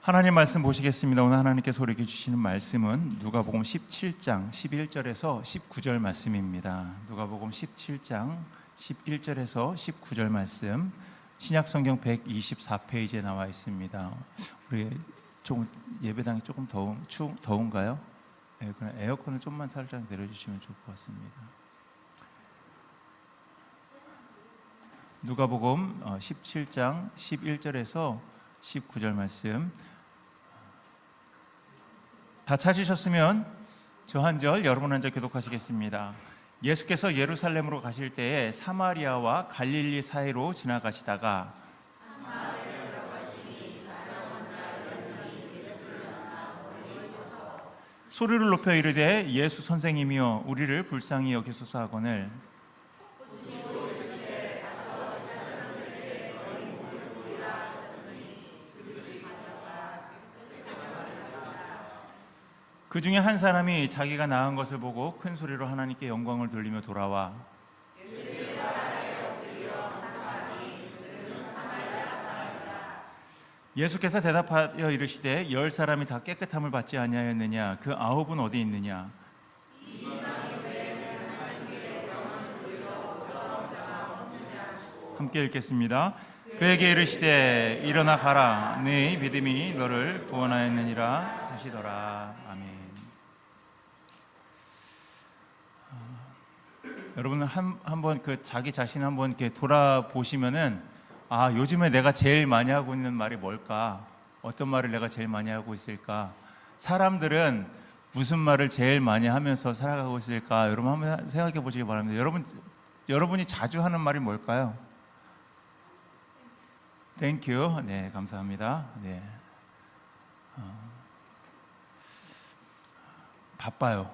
하나님 말씀 보시겠습니다. 오늘 하나님께서 우리에게 주시는 말씀은 누가복음 17장 11절에서 19절 말씀입니다. 누가복음 17장 11절에서 19절 말씀, 신약성경 124페이지에 나와 있습니다. 우리 좀 예배당이 조금 더운가요? 네, 그럼 에어컨을 좀만 살짝 내려주시면 좋을 것 같습니다. 누가복음 17장 11절에서 19절 말씀, 다 찾으셨으면 저 한 절, 여러분 한 절 교독하시겠습니다. 예수께서 예루살렘으로 가실 때에 사마리아와 갈릴리 사이로 지나가시다가 소리를 높여 이르되 예수 선생님이여 우리를 불쌍히 여기소서 하거늘 그 중에 한 사람이 자기가 나은 것을 보고 큰 소리로 하나님께 영광을 돌리며 돌아와 예수께서 대답하여 이르시되 10사람이 다 깨끗함을 받지 아니하였느냐? 그 9은 어디 있느냐? 함께 읽겠습니다. 그에게 이르시되 일어나 가라, 네 믿음이 너를 구원하였느니라 하시더라. 아멘. 여러분 한번 그 자기 자신 한번 이렇게 돌아보시면은 요즘에 내가 제일 많이 하고 있는 말이 뭘까? 어떤 말을 내가 제일 많이 하고 있을까? 사람들은 무슨 말을 제일 많이 하면서 살아가고 있을까? 여러분 한번 생각해 보시기 바랍니다. 여러분이 자주 하는 말이 뭘까요? 땡큐. 네, 감사합니다. 네. 바빠요.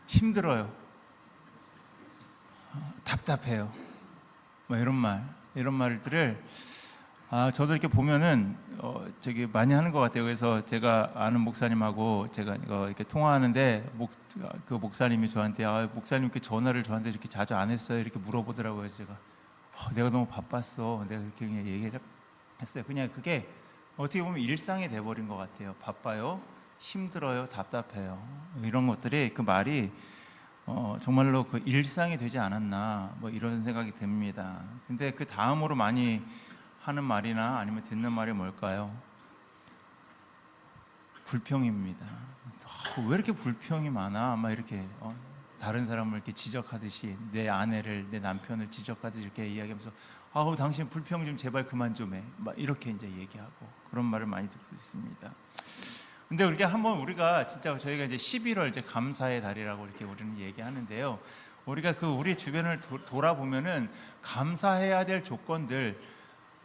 힘들어요. 답답해요. 뭐 이런 말들을 저도 이렇게 보면은 많이 하는 것 같아요. 그래서 제가 아는 목사님하고 제가 이렇게 통화하는데 그 목사님이 저한테 목사님께 전화를 저한테 이렇게 자주 안 했어요. 이렇게 물어보더라고요. 제가 내가 너무 바빴어. 내가 그렇게 그냥 얘기를 했어요. 그냥 그게 어떻게 보면 일상이 돼버린 것 같아요. 바빠요, 힘들어요, 답답해요. 이런 것들이 그 말이 정말로 그 일상이 되지 않았나 뭐 이런 생각이 듭니다. 근데 그 다음으로 많이 하는 말이나 아니면 듣는 말이 뭘까요? 불평입니다. 왜 이렇게 불평이 많아? 막 이렇게 다른 사람을 이렇게 지적하듯이 내 아내를, 내 남편을 지적하듯이 이렇게 이야기하면서 당신 불평 좀 제발 그만 좀 해. 막 이렇게 이제 얘기하고 그런 말을 많이 듣고 있습니다. 근데 우리가 진짜 저희가 이제 11월 이제 감사의 달이라고 이렇게 우리는 얘기하는데요. 우리가 우리 주변을 돌아보면은 감사해야 될 조건들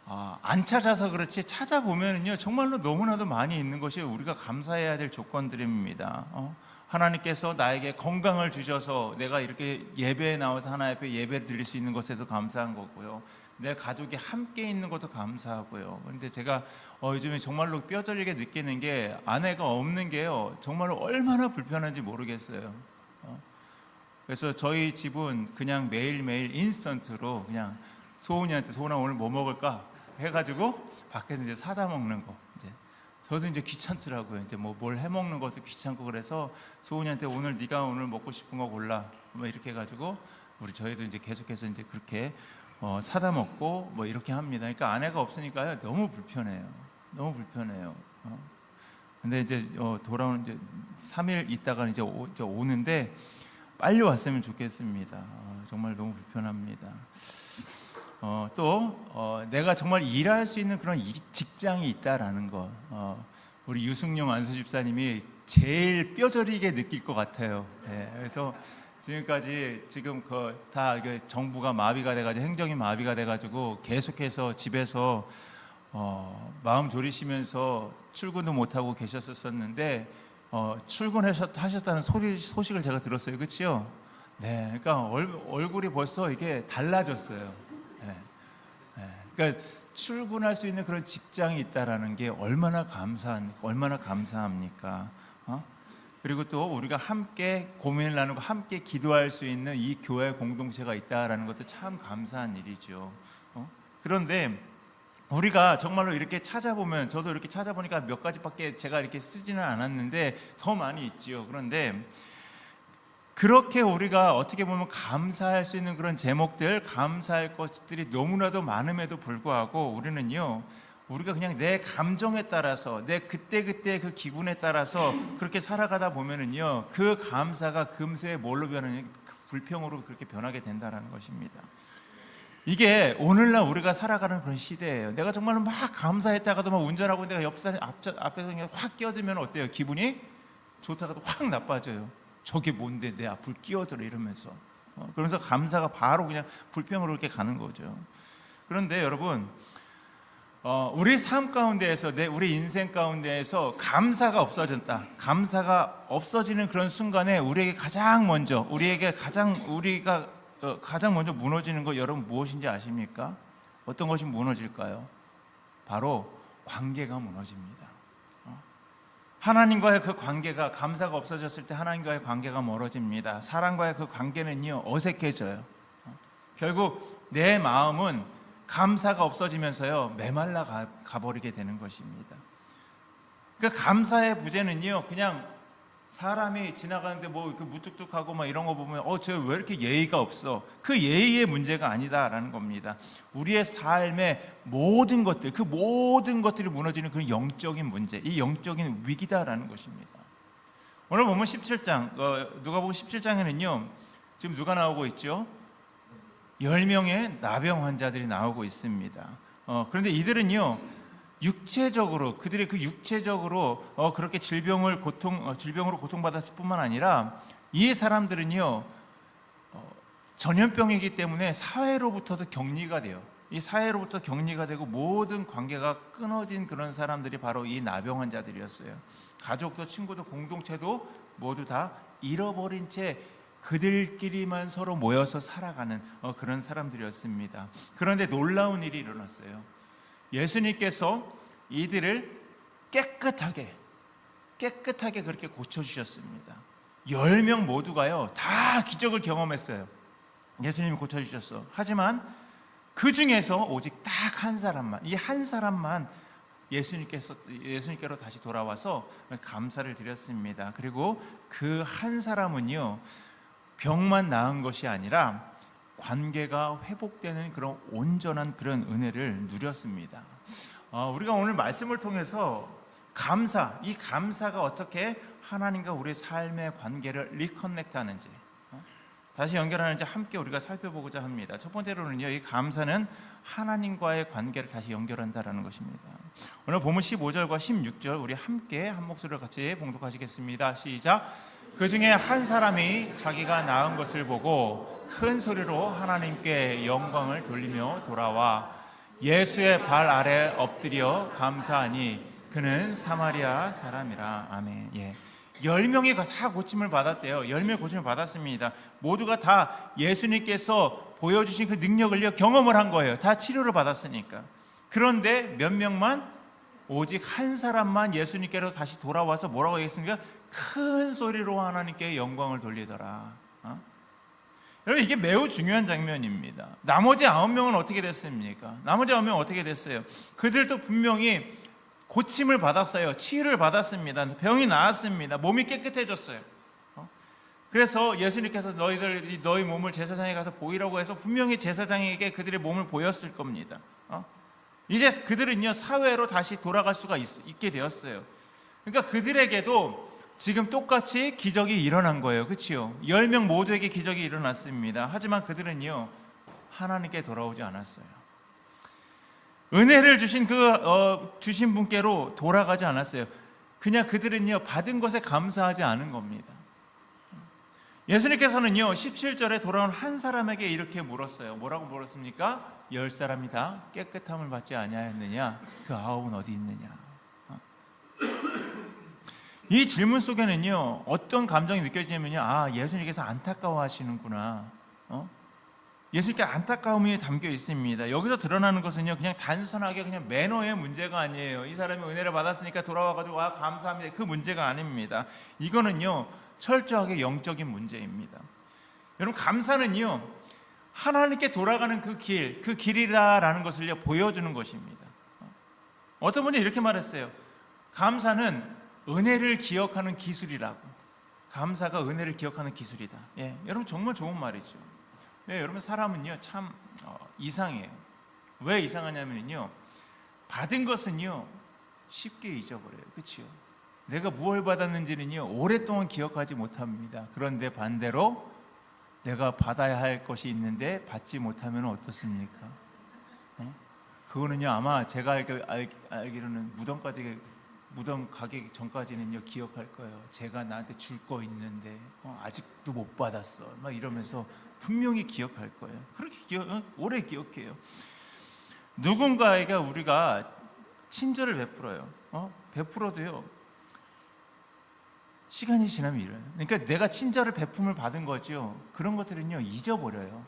안 찾아서 그렇지 찾아보면은요 정말로 너무나도 많이 있는 것이 우리가 감사해야 될 조건들입니다. 하나님께서 나에게 건강을 주셔서 내가 이렇게 예배에 나와서 하나님 앞에 예배 드릴 수 있는 것에도 감사한 거고요. 내 가족이 함께 있는 것도 감사하고요. 그런데 제가 요즘에 정말로 뼈저리게 느끼는 게 아내가 없는 게요 정말로 얼마나 불편한지 모르겠어요. 그래서 저희 집은 그냥 매일매일 인스턴트로 그냥 소은이한테 소은아 오늘 뭐 먹을까 해가지고 밖에서 이제 사다 먹는 거. 저도 이제 귀찮더라고요. 이제 뭘 해 먹는 것도 귀찮고 그래서 소은이한테 오늘 네가 오늘 먹고 싶은 거 골라. 뭐 이렇게 해가지고 저희도 이제 계속해서 이제 그렇게 사다 먹고 뭐 이렇게 합니다. 그러니까 아내가 없으니까요 너무 불편해요. 너무 불편해요. 근데 이제 돌아오는 이제 3일 있다가 이제 오는데 빨리 왔으면 좋겠습니다. 정말 너무 불편합니다. 또 내가 정말 일할 수 있는 그런 직장이 있다라는 거, 우리 유승용 안수 집사님이 제일 뼈저리게 느낄 것 같아요. 그래서 지금까지 다 정부가 마비가 돼가지고 행정이 마비가 돼가지고 계속해서 집에서 마음 졸이시면서 출근도 못 하고 계셨었는데 출근하셨다는 소식을 제가 들었어요. 그렇죠? 네, 그러니까 얼굴이 벌써 이게 달라졌어요. 그러니까 출근할 수 있는 그런 직장이 있다라는 게 얼마나 감사합니까? 그리고 또 우리가 함께 고민을 나누고 함께 기도할 수 있는 이 교회 공동체가 있다라는 것도 참 감사한 일이죠. 그런데 우리가 정말로 이렇게 찾아보면, 저도 이렇게 찾아보니까 몇 가지밖에 제가 이렇게 쓰지는 않았는데 더 많이 있지요. 그런데 그렇게 우리가 어떻게 보면 감사할 수 있는 그런 제목들, 감사할 것들이 너무나도 많음에도 불구하고 우리는요, 우리가 그냥 내 감정에 따라서, 내 그때그때 그 기분에 따라서 그렇게 살아가다 보면은요, 그 감사가 금세 뭘로 변하냐, 불평으로 그렇게 변하게 된다는 것입니다. 이게 오늘날 우리가 살아가는 그런 시대예요. 내가 정말로 막 감사했다가도 막 운전하고 내가 앞에서 그냥 확 끼어들면 어때요? 기분이 좋다가도 확 나빠져요. 저게 뭔데 내 앞을 끼어들어 이러면서. 그러면서 감사가 바로 그냥 불평으로 이렇게 가는 거죠. 그런데 여러분, 우리 삶 가운데에서, 우리 인생 가운데에서 감사가 없어졌다. 감사가 없어지는 그런 순간에 우리가 가장 먼저 무너지는 거 여러분 무엇인지 아십니까? 어떤 것이 무너질까요? 바로 관계가 무너집니다. 하나님과의 그 관계가, 감사가 없어졌을 때 하나님과의 관계가 멀어집니다. 사람과의 그 관계는요, 어색해져요. 결국 내 마음은 감사가 없어지면서요, 메말라 가버리게 되는 것입니다. 그러니까 감사의 부재는요, 그냥 사람이 지나가는데 뭐 무뚝뚝하고 막 이런 거 보면 쟤 왜 이렇게 예의가 없어? 그 예의의 문제가 아니다라는 겁니다. 우리의 삶의 모든 것들, 그 모든 것들이 무너지는 그 영적인 문제, 이 영적인 위기다라는 것입니다. 오늘 보면 17장, 누가복음 17장에는요, 지금 누가 나오고 있죠? 10명의 나병 환자들이 나오고 있습니다. 그런데 이들은요, 그들이 그 육체적으로 그렇게 질병으로 고통받았을 뿐만 아니라 이 사람들은요, 전염병이기 때문에 사회로부터도 격리가 돼요. 이 사회로부터 격리가 되고 모든 관계가 끊어진 그런 사람들이 바로 이 나병 환자들이었어요. 가족도 친구도 공동체도 모두 다 잃어버린 채 그들끼리만 서로 모여서 살아가는 그런 사람들이었습니다. 그런데 놀라운 일이 일어났어요. 예수님께서 이들을 깨끗하게 그렇게 고쳐주셨습니다. 10명 모두가요, 다 기적을 경험했어요. 예수님이 고쳐주셨어. 하지만 그 중에서 오직 딱 한 사람만, 이 한 사람만 예수님께로 다시 돌아와서 감사를 드렸습니다. 그리고 그 한 사람은요, 병만 나은 것이 아니라 관계가 회복되는 그런 온전한 그런 은혜를 누렸습니다. 우리가 오늘 말씀을 통해서 이 감사가 어떻게 하나님과 우리의 삶의 관계를 리커넥트하는지, 다시 연결하는지 함께 우리가 살펴보고자 합니다. 첫 번째로는요, 이 감사는 하나님과의 관계를 다시 연결한다라는 것입니다. 오늘 본문 15절과 16절 우리 함께 한 목소리로 같이 봉독하시겠습니다. 시작. 그 중에 한 사람이 자기가 낳은 것을 보고 큰 소리로 하나님께 영광을 돌리며 돌아와 예수의 발 아래 엎드려 감사하니 그는 사마리아 사람이라. 아멘. 10명이 다 고침을 받았대요. 10명이 고침을 받았습니다. 모두가 다 예수님께서 보여주신 그 능력을 경험을 한 거예요. 다 치료를 받았으니까. 그런데 몇 명만, 오직 한 사람만 예수님께로 다시 돌아와서 뭐라고 얘기했습니까? 큰 소리로 하나님께 영광을 돌리더라. 여러분, 이게 매우 중요한 장면입니다. 나머지 9명은 어떻게 됐습니까? 나머지 9명은 어떻게 됐어요? 그들도 분명히 고침을 받았어요. 치유를 받았습니다. 병이 나았습니다. 몸이 깨끗해졌어요. 그래서 예수님께서 너희 몸을 제사장에 가서 보이라고 해서 분명히 제사장에게 그들의 몸을 보였을 겁니다. 이제 그들은요, 사회로 다시 돌아갈 수가 있게 되었어요. 그러니까 그들에게도 지금 똑같이 기적이 일어난 거예요. 그렇죠? 10명 모두에게 기적이 일어났습니다. 하지만 그들은요, 하나님께 돌아오지 않았어요. 은혜를 주신 주신 분께로 돌아가지 않았어요. 그냥 그들은요, 받은 것에 감사하지 않은 겁니다. 예수님께서는요, 17절에 돌아온 한 사람에게 이렇게 물었어요. 뭐라고 물었습니까? 10사람이 다 깨끗함을 받지 아니하였느냐? 그 9은 어디 있느냐? 이 질문 속에는요, 어떤 감정이 느껴지냐면요, 예수님께서 안타까워하시는구나. 예수님께 안타까움이 담겨 있습니다. 여기서 드러나는 것은요, 그냥 단순하게 그냥 매너의 문제가 아니에요. 이 사람이 은혜를 받았으니까 돌아와가지고 감사합니다, 그 문제가 아닙니다. 이거는요, 철저하게 영적인 문제입니다. 여러분, 감사는요, 하나님께 돌아가는 그 길이라는 것을 보여주는 것입니다. 어떤 분이 이렇게 말했어요. 감사는 은혜를 기억하는 기술이라고. 감사가 은혜를 기억하는 기술이다. 예, 여러분 정말 좋은 말이죠. 네, 여러분 사람은요 참 이상해요. 왜 이상하냐면요, 받은 것은요 쉽게 잊어버려요. 그렇죠? 내가 무엇을 받았는지는요 오랫동안 기억하지 못합니다. 그런데 반대로 내가 받아야 할 것이 있는데 받지 못하면 어떻습니까? 그거는요 아마 제가 알기로는 무덤 가기 전까지는요 기억할 거예요. 제가 나한테 줄 거 있는데 아직도 못 받았어 막 이러면서 분명히 기억할 거예요. 그렇게 오래 기억해요. 누군가에게 우리가 친절을 베풀어요. 베풀어도요 시간이 지나면 이래요. 그러니까 내가 친절을 베품을 받은 거죠. 그런 것들은요 잊어버려요.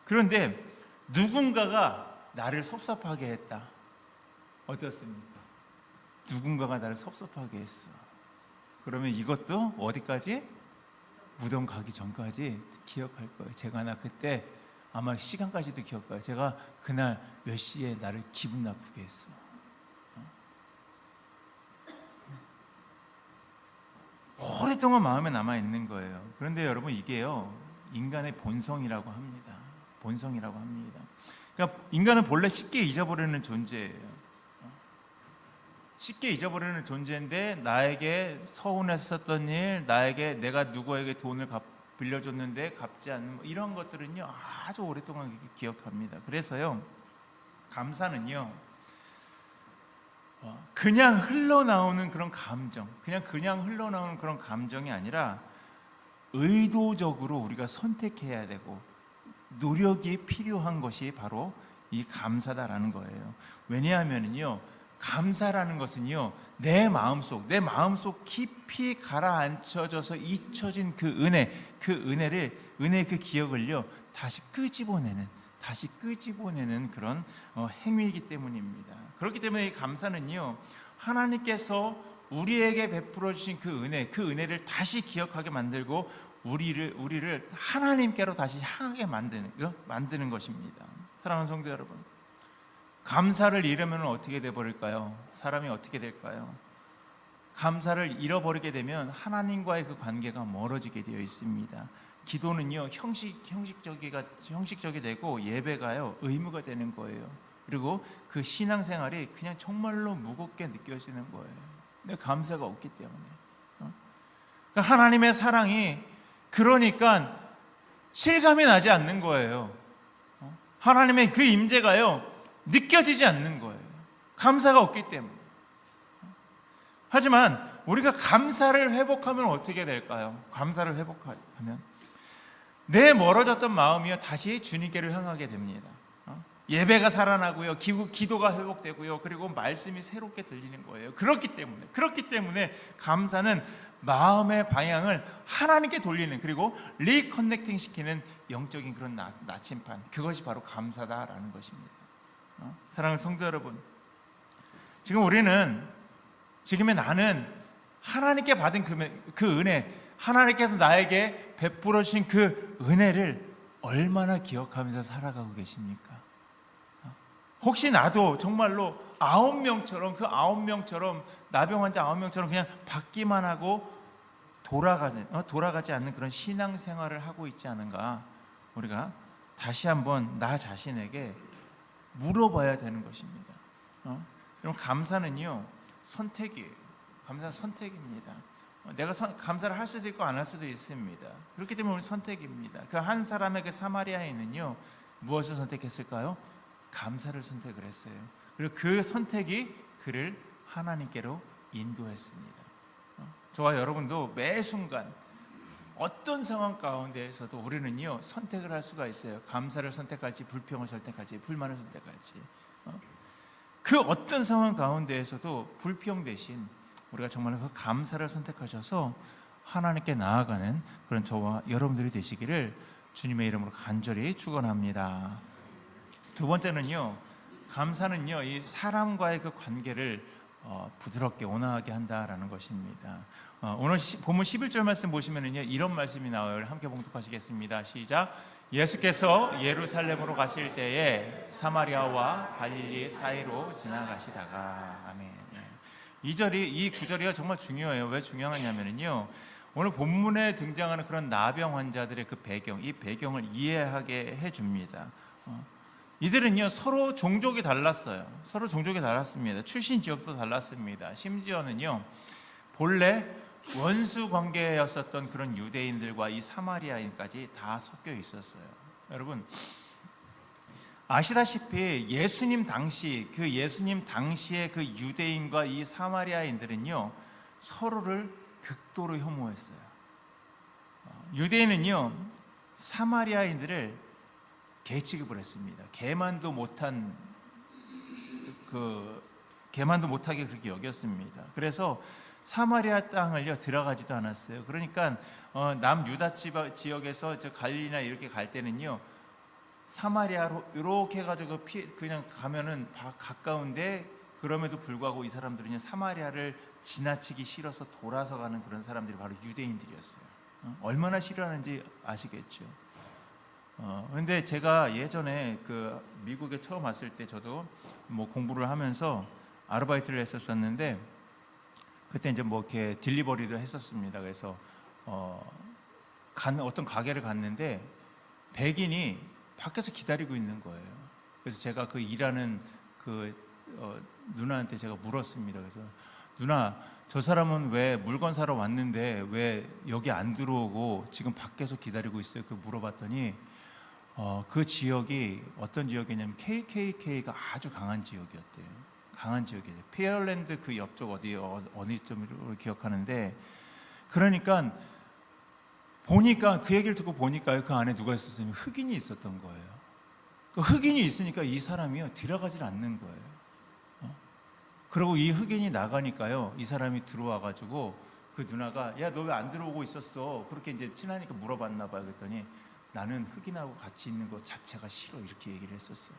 그런데 누군가가 나를 섭섭하게 했다. 어떻습니까? 누군가가 나를 섭섭하게 했어. 그러면 이것도 어디까지? 무덤 가기 전까지 기억할 거예요. 제가 나 그때 아마 시간까지도 기억해요. 제가 그날 몇 시에 나를 기분 나쁘게 했어. 오랫동안 마음에 남아 있는 거예요. 그런데 여러분 이게요 인간의 본성이라고 합니다. 본성이라고 합니다. 그러니까 인간은 본래 쉽게 잊어버리는 존재예요. 쉽게 잊어버리는 존재인데 나에게 서운했었던 일, 나에게 내가 누구에게 돈을 빌려줬는데 갚지 않는 이런 것들은요 아주 오랫동안 기억합니다. 그래서요 감사는요 그냥 흘러나오는 그런 감정, 그냥 흘러나오는 그런 감정이 아니라 의도적으로 우리가 선택해야 되고 노력이 필요한 것이 바로 이 감사다라는 거예요. 왜냐하면요 감사라는 것은요 내 마음속 깊이 가라앉혀져서 잊혀진 그 은혜의 그 기억을요 다시 끄집어내는 그런 행위이기 때문입니다. 그렇기 때문에 이 감사는요 하나님께서 우리에게 베풀어 주신 그 은혜를 다시 기억하게 만들고 우리를 하나님께로 다시 향하게 만드는 것입니다. 사랑하는 성도 여러분, 감사를 잃으면 어떻게 돼 버릴까요? 사람이 어떻게 될까요? 감사를 잃어버리게 되면 하나님과의 그 관계가 멀어지게 되어 있습니다. 기도는요 형식적이 되고 예배가요 의무가 되는 거예요. 그리고 그 신앙생활이 그냥 정말로 무겁게 느껴지는 거예요. 내 감사가 없기 때문에. 그러니까 하나님의 사랑이 그러니까 실감이 나지 않는 거예요. 하나님의 그 임재가요 느껴지지 않는 거예요. 감사가 없기 때문에. 하지만 우리가 감사를 회복하면 어떻게 될까요? 감사를 회복하면 내 멀어졌던 마음이요 다시 주님께로 향하게 됩니다. 예배가 살아나고요, 기도가 회복되고요, 그리고 말씀이 새롭게 들리는 거예요. 그렇기 때문에 감사는 마음의 방향을 하나님께 돌리는, 그리고 리커넥팅 시키는 영적인 그런 나침판, 그것이 바로 감사다라는 것입니다. 사랑하는 성도 여러분, 지금의 나는 하나님께 받은 그 은혜, 하나님께서 나에게 베풀어 주신 그 은혜를 얼마나 기억하면서 살아가고 계십니까? 혹시 나도 정말로 9명처럼 나병 환자 9명처럼 그냥 받기만 하고 돌아가지 않는 그런 신앙생활을 하고 있지 않은가? 우리가 다시 한번 나 자신에게 물어봐야 되는 것입니다. 여러분, 감사는요 선택이에요. 감사는 선택입니다. 내가 감사를 할 수도 있고 안 할 수도 있습니다. 그렇기 때문에 우리 선택입니다. 그 한 사람의 그 사마리아인은요 무엇을 선택했을까요? 감사를 선택을 했어요. 그리고 그 선택이 그를 하나님께로 인도했습니다. 저와 여러분도 매 순간 어떤 상황 가운데에서도 우리는요 선택을 할 수가 있어요. 감사를 선택할지, 불평을 선택할지, 불만을 선택할지. 그 어떤 상황 가운데에서도 불평 대신 우리가 정말 그 감사를 선택하셔서 하나님께 나아가는 그런 저와 여러분들이 되시기를 주님의 이름으로 간절히 축원합니다. 두 번째는요, 감사는요 이 사람과의 그 관계를 부드럽게 온화하게 한다라는 것입니다. 오늘 본문 11절 말씀 보시면은요 이런 말씀이 나와요. 함께 봉독하시겠습니다. 시작. 예수께서 예루살렘으로 가실 때에 사마리아와 갈릴리 사이로 지나가시다가. 아멘. 이 구절이 정말 중요해요. 왜 중요하냐면요, 오늘 본문에 등장하는 그런 나병 환자들의 그 배경, 이 배경을 이해하게 해줍니다. 이들은요 서로 종족이 달랐어요. 서로 종족이 달랐습니다. 출신 지역도 달랐습니다. 심지어는요 본래 원수 관계였었던 그런 유대인들과 이 사마리아인까지 다 섞여 있었어요. 여러분 아시다시피 예수님 당시의 그 유대인과 이 사마리아인들은요 서로를 극도로 혐오했어요. 유대인은요 사마리아인들을 개 취급을 했습니다. 개만도 못하게 그렇게 여겼습니다. 그래서 사마리아 땅을요 들어가지도 않았어요. 그러니까 남유다 지역에서 저 갈릴리나 이렇게 갈 때는요 사마리아로 이렇게 해가지고 그냥 가면은 가까운데, 그럼에도 불구하고 이 사람들은요 사마리아를 지나치기 싫어서 돌아서 가는 그런 사람들이 바로 유대인들이었어요. 얼마나 싫어하는지 아시겠죠. 근데 제가 예전에 그 미국에 처음 왔을 때 저도 뭐 공부를 하면서 아르바이트를 했었었는데, 그때 이제 뭐 이렇게 딜리버리도 했었습니다. 그래서 어떤 가게를 갔는데 백인이 밖에서 기다리고 있는 거예요. 그래서 제가 그 일하는 그 누나한테 제가 물었습니다. 그래서 누나, 저 사람은 왜 물건 사러 왔는데 왜 여기 안 들어오고 지금 밖에서 기다리고 있어요? 그 물어봤더니 그 지역이 어떤 지역이냐면 KKK가 아주 강한 지역이었대요. 강한 지역이에요. 페어랜드 그 옆쪽 어느 점으로 기억하는데, 그러니까 보니까 그 얘기를 듣고 보니까 그 안에 누가 있었냐면 흑인이 있었던 거예요. 그 흑인이 있으니까 이 사람이요 들어가질 않는 거예요. 그리고 이 흑인이 나가니까요 이 사람이 들어와가지고 그 누나가 야, 너 왜 안 들어오고 있었어? 그렇게 이제 친하니까 물어봤나 봐요. 그랬더니 나는 흑인하고 같이 있는 것 자체가 싫어, 이렇게 얘기를 했었어요.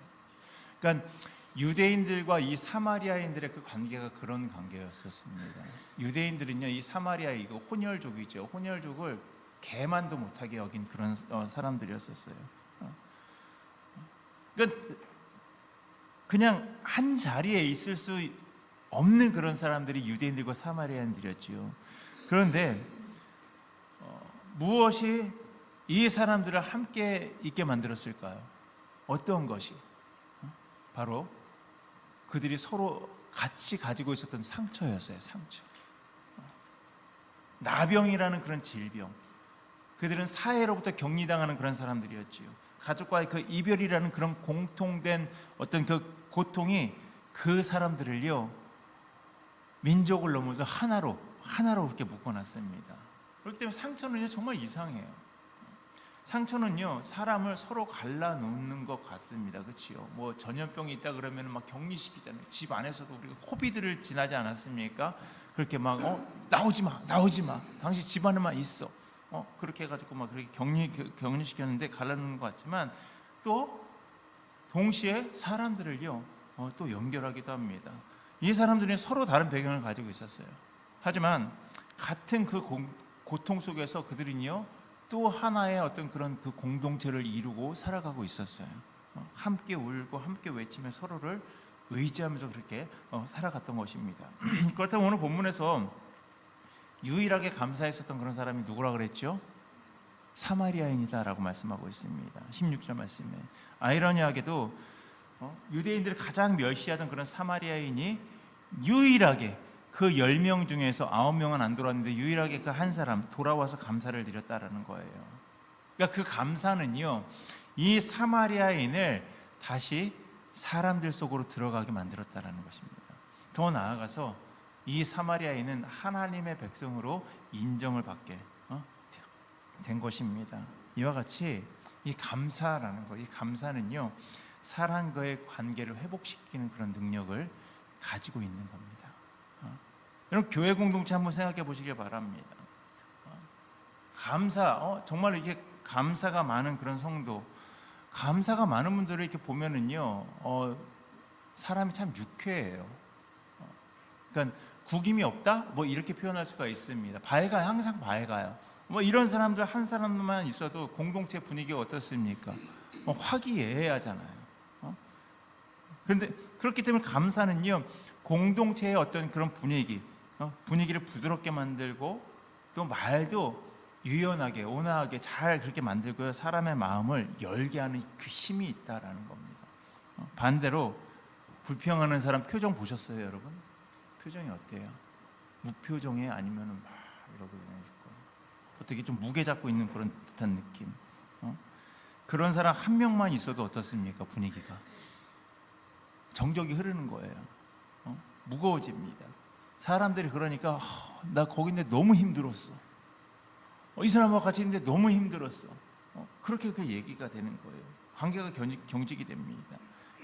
그러니까 유대인들과 이 사마리아인들의 그 관계가 그런 관계였었습니다. 유대인들은요 이 사마리아 이거 혼혈족이죠. 혼혈족을 개만도 못하게 여긴 그런 사람들이었었어요. 그러니까 그냥 한 자리에 있을 수 없는 그런 사람들이 유대인들과 사마리아인들이었지요. 그런데 무엇이 이 사람들을 함께 있게 만들었을까요? 어떤 것이? 바로 그들이 서로 같이 가지고 있었던 상처였어요. 상처. 나병이라는 그런 질병. 그들은 사회로부터 격리당하는 그런 사람들이었지요. 가족과의 그 이별이라는 그런 공통된 어떤 그 고통이 그 사람들을요 민족을 넘어서 하나로 그렇게 묶어놨습니다. 그렇기 때문에 상처는요 정말 이상해요. 상처는요 사람을 서로 갈라놓는 것 같습니다. 그렇죠? 뭐 전염병이 있다 그러면 막 격리시키잖아요. 집 안에서도 우리가 코비드를 지나지 않았습니까? 그렇게 막 나오지 마. 당신 집 안에만 있어. 그렇게 해가지고 막 그렇게 격리시켰는데 갈라놓는 것 같지만, 또 동시에 사람들을요 또 연결하기도 합니다. 이 사람들이 서로 다른 배경을 가지고 있었어요. 하지만 같은 그 고통 속에서 그들은요 또 하나의 어떤 그런 그 공동체를 이루고 살아가고 있었어요. 함께 울고 함께 외치며 서로를 의지하면서 그렇게 살아갔던 것입니다. 그렇다면 오늘 본문에서 유일하게 감사했었던 그런 사람이 누구라 그랬죠? 사마리아인이다라고 말씀하고 있습니다. 16절 말씀에 아이러니하게도 유대인들이 가장 멸시하던 그런 사마리아인이 유일하게 그 10명 중에서 9명은 안 돌아왔는데 유일하게 그 한 사람 돌아와서 감사를 드렸다라는 거예요. 그러니까 그 감사는요 이 사마리아인을 다시 사람들 속으로 들어가게 만들었다라는 것입니다. 더 나아가서 이 사마리아인은 하나님의 백성으로 인정을 받게 된 것입니다. 이와 같이 이 감사라는 것, 이 감사는요 사람과의 관계를 회복시키는 그런 능력을 가지고 있는 겁니다. 여러분 교회 공동체 한번 생각해 보시길 바랍니다. 감사, 정말 이렇게 감사가 많은 그런 성도, 감사가 많은 분들을 이렇게 보면은요 사람이 참 유쾌해요. 그러니까 구김이 없다? 뭐 이렇게 표현할 수가 있습니다. 밝아요. 항상 밝아요. 뭐 이런 사람들 한 사람만 있어도 공동체 분위기가 어떻습니까? 화기애애하잖아요. 그런데 그렇기 때문에 감사는요, 공동체의 어떤 그런 분위기를 부드럽게 만들고 또 말도 유연하게 온화하게 잘 그렇게 만들고요, 사람의 마음을 열게 하는 그 힘이 있다라는 겁니다. 반대로 불평하는 사람 표정 보셨어요, 여러분? 표정이 어때요? 무표정에 아니면은 막 이러고 그냥 있고 어떻게 좀 무게 잡고 있는 그런 듯한 느낌. 그런 사람 한 명만 있어도 어떻습니까? 분위기가 정적이 흐르는 거예요. 무거워집니다. 사람들이 그러니까 나 거기 있는데 너무 힘들었어. 이 사람하고 같이 있는데 너무 힘들었어. 그렇게 그 얘기가 되는 거예요. 관계가 경직이 됩니다.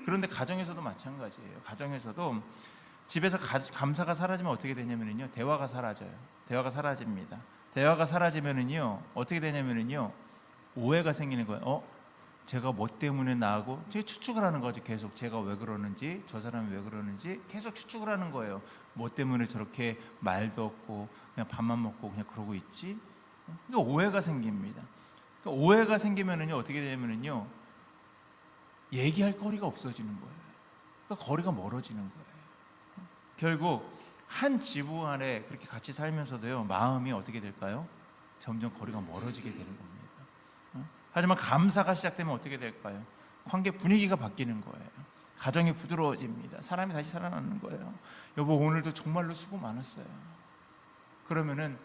그런데 가정에서도 마찬가지예요. 가정에서도 집에서 감사가 사라지면 어떻게 되냐면요, 대화가 사라져요. 대화가 사라집니다. 대화가 사라지면은요, 어떻게 되냐면은요, 오해가 생기는 거예요. 제가 뭐 때문에 나하고, 제가 추측을 하는 거죠. 계속 제가 왜 그러는지, 저 사람이 왜 그러는지 계속 추측을 하는 거예요. 뭐 때문에 저렇게 말도 없고 그냥 밥만 먹고 그냥 그러고 있지? 그러니까 오해가 생깁니다. 그러니까 오해가 생기면은요, 어떻게 되냐면은요, 얘기할 거리가 없어지는 거예요. 그러니까 거리가 멀어지는 거예요. 결국 한 지붕 아래 그렇게 같이 살면서도요, 마음이 어떻게 될까요? 점점 거리가 멀어지게 되는 겁니다. 하지만 감사가 시작되면 어떻게 될까요? 관계 분위기가 바뀌는 거예요. 가정이 부드러워집니다. 사람이 다시 살아나는 거예요. 여보, 오늘도 정말로 수고 많았어요. 그러면은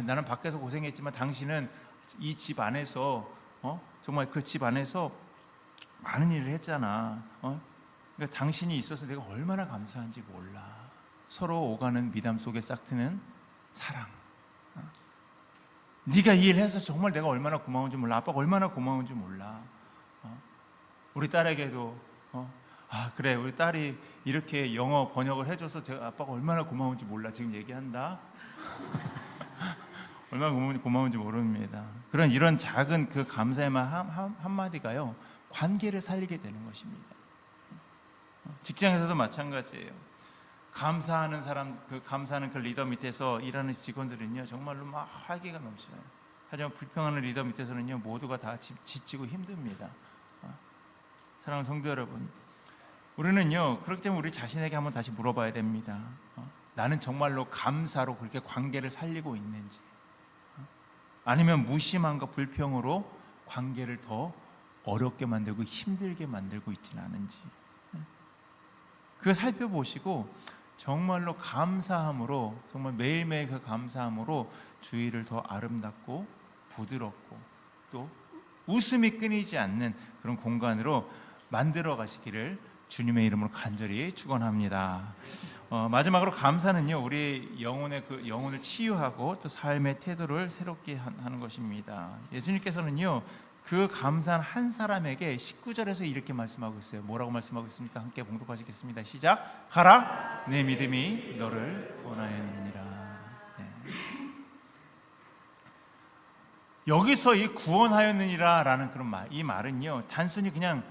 나는 밖에서 고생했지만 당신은 이 집 안에서 정말 그 집 안에서 많은 일을 했잖아. 그러니까 당신이 있어서 내가 얼마나 감사한지 몰라. 서로 오가는 미담 속에 싹트는 사랑. 네가 이 일을 해서 정말 내가 얼마나 고마운지 몰라. 아빠가 얼마나 고마운지 몰라. 우리 딸에게도 그래, 우리 딸이 이렇게 영어 번역을 해줘서 제가 아빠가 얼마나 고마운지 몰라. 지금 얘기한다. 얼마나 고마운지 모릅니다. 이런 작은 그 감사의 말 한마디가요, 관계를 살리게 되는 것입니다. 직장에서도 마찬가지예요. 감사하는 사람, 감사하는 그 리더 밑에서 일하는 직원들은요, 정말로 막 활기가 넘쳐요. 하지만 불평하는 리더 밑에서는요, 모두가 다 지치고 힘듭니다. 사랑하는 성도 여러분, 우리는요, 그렇기 때문에 우리 자신에게 한번 다시 물어봐야 됩니다. 나는 정말로 감사로 그렇게 관계를 살리고 있는지, 아니면 무심함과 불평으로 관계를 더 어렵게 만들고 힘들게 만들고 있지는 않은지, 그거 살펴보시고 정말로 감사함으로, 정말 매일매일 그 감사함으로 주위를 더 아름답고 부드럽고 또 웃음이 끊이지 않는 그런 공간으로 만들어 가시기를 주님의 이름으로 간절히 축원합니다. 마지막으로 감사는요, 우리 영혼을 치유하고 또 삶의 태도를 새롭게 하는 것입니다. 예수님께서는요, 그 감사한 한 사람에게 19절에서 이렇게 말씀하고 있어요. 뭐라고 말씀하고 있습니까? 함께 봉독하시겠습니다. 시작. 가라, 내 믿음이 너를 구원하였느니라. 네. 여기서 이 구원하였느니라라는 그런 말, 이 말은요, 단순히 그냥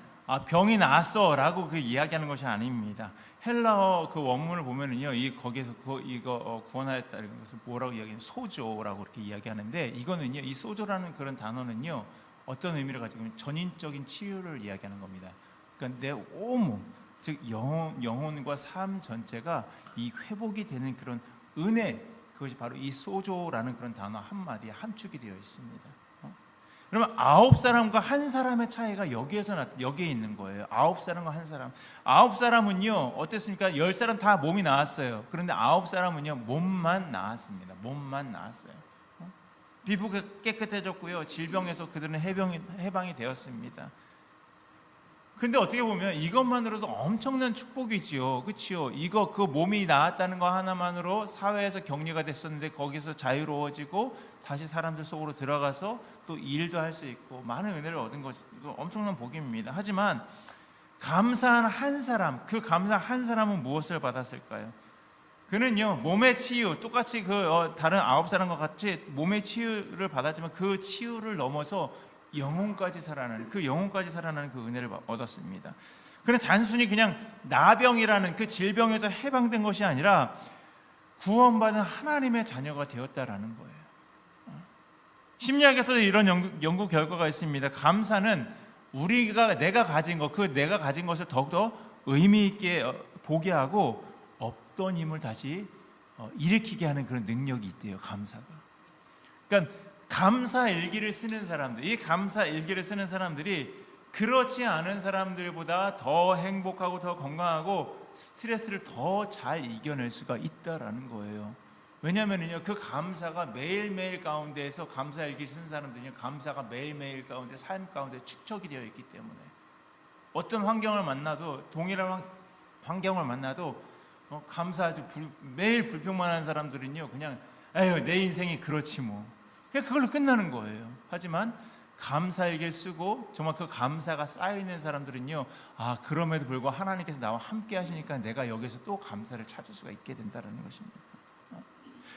병이 나았어라고 그 이야기하는 것이 아닙니다. 헬라어 그 원문을 보면은요, 거기에서 이거 구원하였다는 것을 뭐라고 이야기하는, 소조라고 그렇게 이야기하는데, 이거는요, 이 소조라는 그런 단어는요, 어떤 의미를 가지고 있냐면 전인적인 치유를 이야기하는 겁니다. 그러니까 내 온몸, 즉 영혼과 삶 전체가 이 회복이 되는 그런 은혜, 그것이 바로 이 소조라는 그런 단어 한마디에 함축이 되어 있습니다. 그러면 9사람과 한 사람의 차이가 여기에 있는 거예요. 9사람과 한 사람. 9사람은요, 어땠습니까? 10사람 다 몸이 나았어요. 그런데 9사람은요, 몸만 나았습니다. 몸만 나았어요. 피부가 깨끗해졌고요, 질병에서 그들은 해방이 되었습니다. 그런데 어떻게 보면 이것만으로도 엄청난 축복이지요, 그렇지요? 그 몸이 나았다는 거 하나만으로 사회에서 격리가 됐었는데 거기서 자유로워지고 다시 사람들 속으로 들어가서 또 일도 할 수 있고 많은 은혜를 얻은 것이 엄청난 복입니다. 하지만 감사한 한 사람, 그 감사한 한 사람은 무엇을 받았을까요? 그는요, 몸의 치유, 똑같이 다른 9사람과 같이 몸의 치유를 받았지만 그 치유를 넘어서 영혼까지 살아나는 그 은혜를 얻었습니다. 그는 단순히 그냥 나병이라는 그 질병에서 해방된 것이 아니라 구원받은 하나님의 자녀가 되었다라는 거예요. 심리학에서도 이런 연구 결과가 있습니다. 감사는 내가 가진 것, 그 내가 가진 것을 더욱더 의미 있게 보게 하고 없던 힘을 다시 일으키게 하는 그런 능력이 있대요. 감사가. 그러니까 감사 일기를 쓰는 사람들, 이 감사 일기를 쓰는 사람들이 그렇지 않은 사람들보다 더 행복하고 더 건강하고 스트레스를 더 잘 이겨낼 수가 있다라는 거예요. 왜냐하면요, 그 감사가 매일매일 가운데에서 감사 일기를 쓴 사람들은요, 감사가 매일매일 가운데 삶 가운데 축적이 되어 있기 때문에 어떤 환경을 만나도, 동일한 환경을 만나도 감사하지, 매일 불평만 하는 사람들은요, 그냥 에휴 내 인생이 그렇지 뭐, 그냥 그걸로 끝나는 거예요. 하지만 감사일기를 쓰고 정말 그 감사가 쌓여있는 사람들은요, 아, 그럼에도 불구하고 하나님께서 나와 함께 하시니까 내가 여기서 또 감사를 찾을 수가 있게 된다는 것입니다.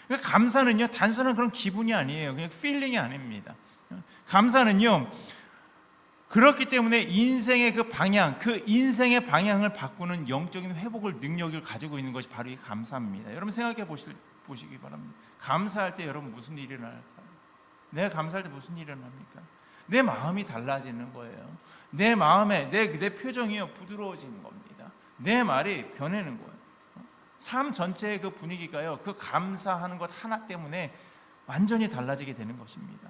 그러니까 감사는요, 단순한 그런 기분이 아니에요. 그냥 필링이 아닙니다. 감사는요, 그렇기 때문에 인생의 그 방향, 그 인생의 방향을 바꾸는 영적인 회복을, 능력을 가지고 있는 것이 바로 이 감사입니다. 여러분 생각해 보시기 바랍니다. 감사할 때 여러분 무슨 일이 일어날까요? 내가 감사할 때 무슨 일이 일어납니까? 내 마음이 달라지는 거예요. 내 마음에 내 표정이요, 부드러워지는 겁니다. 내 말이 변하는 거예요. 삶 전체의 그 분위기가요, 그 감사하는 것 하나 때문에 완전히 달라지게 되는 것입니다.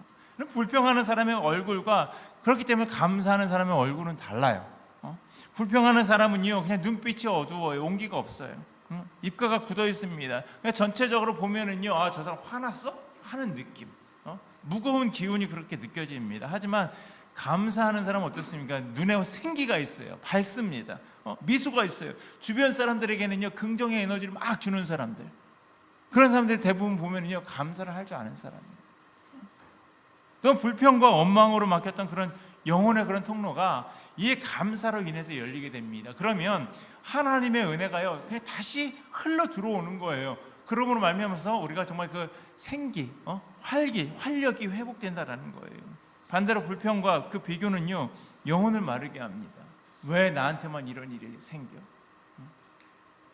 불평하는 사람의 얼굴과, 그렇기 때문에 감사하는 사람의 얼굴은 달라요. 불평하는 사람은요, 그냥 눈빛이 어두워요. 온기가 없어요. 입가가 굳어 있습니다. 그냥 전체적으로 보면은요, 아, 저 사람 화났어? 하는 느낌, 무거운 기운이 그렇게 느껴집니다. 하지만 감사하는 사람은 어떻습니까? 눈에 생기가 있어요. 밝습니다. 미소가 있어요. 주변 사람들에게는요, 긍정의 에너지를 막 주는 사람들, 그런 사람들이 대부분 보면은요, 감사를 할 줄 아는 사람이에요. 또 불평과 원망으로 막혔던 그런 영혼의 그런 통로가 이 감사로 인해서 열리게 됩니다. 그러면 하나님의 은혜가요, 그냥 다시 흘러 들어오는 거예요. 그러므로 말미암아서 우리가 정말 그 생기, 활력이 회복된다라는 거예요. 반대로 불평과 그 비교는요, 영혼을 마르게 합니다. 왜 나한테만 이런 일이 생겨?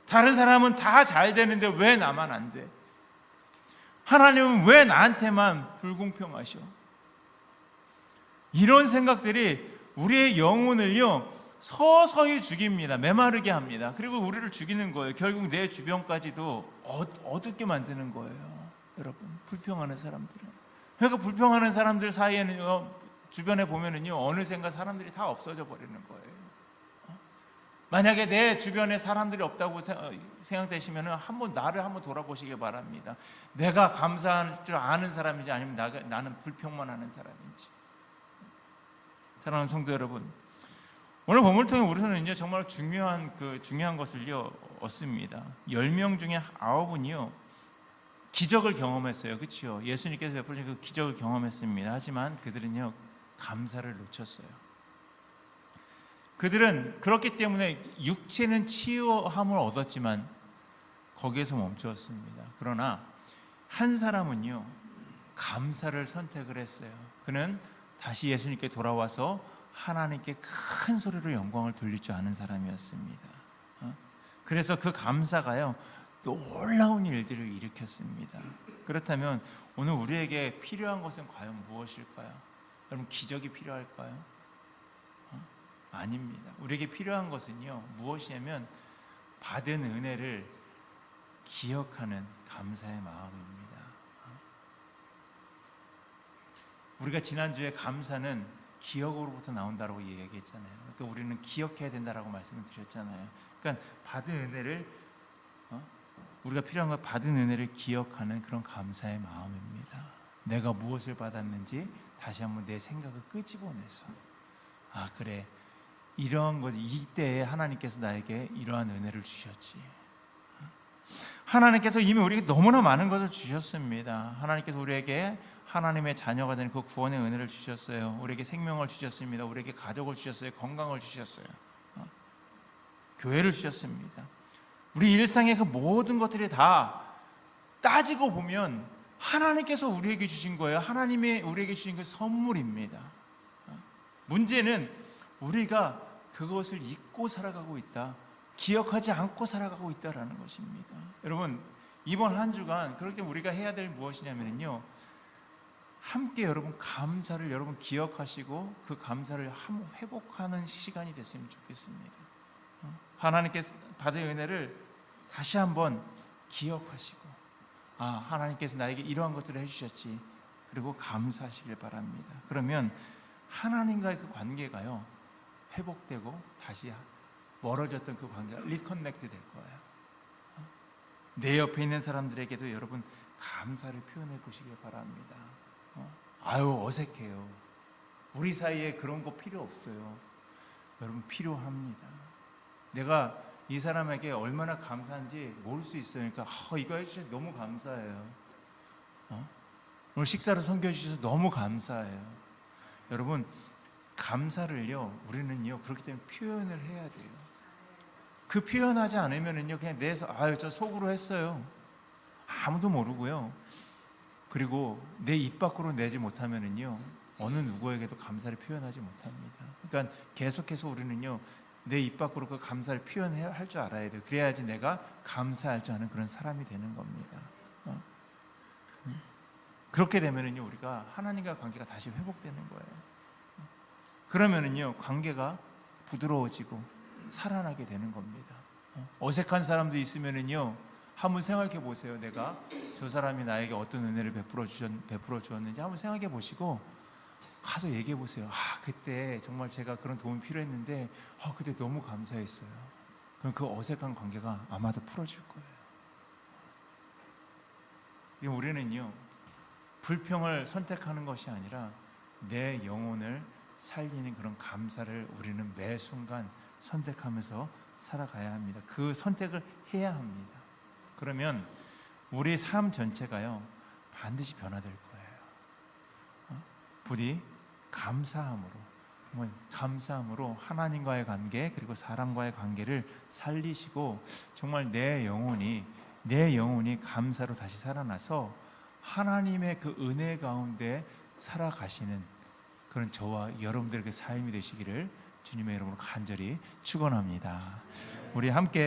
다른 사람은 다 잘 되는데 왜 나만 안 돼? 하나님은 왜 나한테만 불공평하셔? 이런 생각들이 우리의 영혼을요, 서서히 죽입니다. 메마르게 합니다. 그리고 우리를 죽이는 거예요. 결국 내 주변까지도 어둡게 만드는 거예요. 여러분, 불평하는 사람들은. 그러니까 불평하는 사람들 사이에는 주변에 보면은요, 어느샌가 사람들이 다 없어져 버리는 거예요. 만약에 내 주변에 사람들이 없다고 생각되시면은 나를 한번 돌아보시기 바랍니다. 내가 감사할 줄 아는 사람인지, 아니면 나는 불평만 하는 사람인지. 사랑하는 성도 여러분, 오늘 본문을 통해 우리는 정말 중요한 것을요 얻습니다. 10명 중에 9분이요 기적을 경험했어요. 그렇죠? 예수님께서 베푸신 그 기적을 경험했습니다. 하지만 그들은요, 감사를 놓쳤어요. 그들은 그렇기 때문에 육체는 치유함을 얻었지만 거기에서 멈추었습니다. 그러나 한 사람은요, 감사를 선택을 했어요. 그는 다시 예수님께 돌아와서 하나님께 큰 소리로 영광을 돌릴 줄 아는 사람이었습니다. 그래서 그 감사가요, 놀라운 일들을 일으켰습니다. 그렇다면 오늘 우리에게 필요한 것은 과연 무엇일까요? 여러분, 기적이 필요할까요? 아닙니다. 우리에게 필요한 것은요, 무엇이냐면 받은 은혜를 기억하는 감사의 마음입니다. 우리가 지난주에 감사는 기억으로부터 나온다고 얘기했잖아요. 그러니까 우리는 기억해야 된다라고 말씀을 드렸잖아요. 그러니까 받은 은혜를, 우리가 필요한 건 받은 은혜를 기억하는 그런 감사의 마음입니다. 내가 무엇을 받았는지 다시 한번 내 생각을 끄집어내서, 아, 그래, 이러한 것, 이때에 하나님께서 나에게 이러한 은혜를 주셨지. 하나님께서 이미 우리에게 너무나 많은 것을 주셨습니다. 하나님께서 우리에게 하나님의 자녀가 되는 그 구원의 은혜를 주셨어요. 우리에게 생명을 주셨습니다. 우리에게 가족을 주셨어요. 건강을 주셨어요. 교회를 주셨습니다. 우리 일상의 그 모든 것들이 다 따지고 보면 하나님께서 우리에게 주신 거예요. 하나님이 우리에게 주신 그 선물입니다. 문제는 우리가 그것을 잊고 살아가고 있다, 기억하지 않고 살아가고 있다라는 것입니다. 여러분, 이번 한 주간 그렇게 우리가 해야 될 무엇이냐면요, 함께 여러분 감사를 여러분 기억하시고 그 감사를 회복하는 시간이 됐으면 좋겠습니다. 하나님께 받은 은혜를 다시 한번 기억하시고, 하나님께서 나에게 이러한 것들을 해주셨지, 그리고 감사하시길 바랍니다. 그러면 하나님과의 그 관계가요 회복되고 다시 멀어졌던 그 관계가 리커넥트 될 거예요. 내 옆에 있는 사람들에게도 여러분 감사를 표현해 보시길 바랍니다. 어색해요. 우리 사이에 그런 거 필요 없어요. 여러분 필요합니다. 내가 이 사람에게 얼마나 감사한지 모를 수 있어요. 그러니까 이거 해주셔서 너무 감사해요. 오늘 식사를 섬겨주셔서 너무 감사해요. 여러분 감사를요 우리는요 그렇기 때문에 표현을 해야 돼요. 그 표현하지 않으면은요 그냥 내서 저 속으로 했어요. 아무도 모르고요. 그리고 내 입 밖으로 내지 못하면은요 어느 누구에게도 감사를 표현하지 못합니다. 그러니까 계속해서 우리는요 내 입 밖으로 그 감사를 표현해야 할 줄 알아야 돼요. 그래야지 내가 감사할 줄 아는 그런 사람이 되는 겁니다. 그렇게 되면은요 우리가 하나님과 관계가 다시 회복되는 거예요. 그러면은요 관계가 부드러워지고 살아나게 되는 겁니다. 어색한 사람도 있으면은요 한번 생각해 보세요. 내가 저 사람이 나에게 어떤 은혜를 베풀어 주었는지 한번 생각해 보시고 가서 얘기해 보세요. 그때 정말 제가 그런 도움이 필요했는데 그때 너무 감사했어요. 그럼 그 어색한 관계가 아마도 풀어질 거예요. 우리는요 불평을 선택하는 것이 아니라 내 영혼을 살리는 그런 감사를 우리는 매 순간 선택하면서 살아가야 합니다. 그 선택을 해야 합니다. 그러면 우리 삶 전체가요 반드시 변화될 거예요. 부디 감사함으로 하나님과의 관계 그리고 사람과의 관계를 살리시고 정말 내 영혼이 감사로 다시 살아나서 하나님의 그 은혜 가운데 살아가시는 그런 저와 여러분들의 삶이 되시기를 주님의 이름으로 간절히 축원합니다. 우리 함께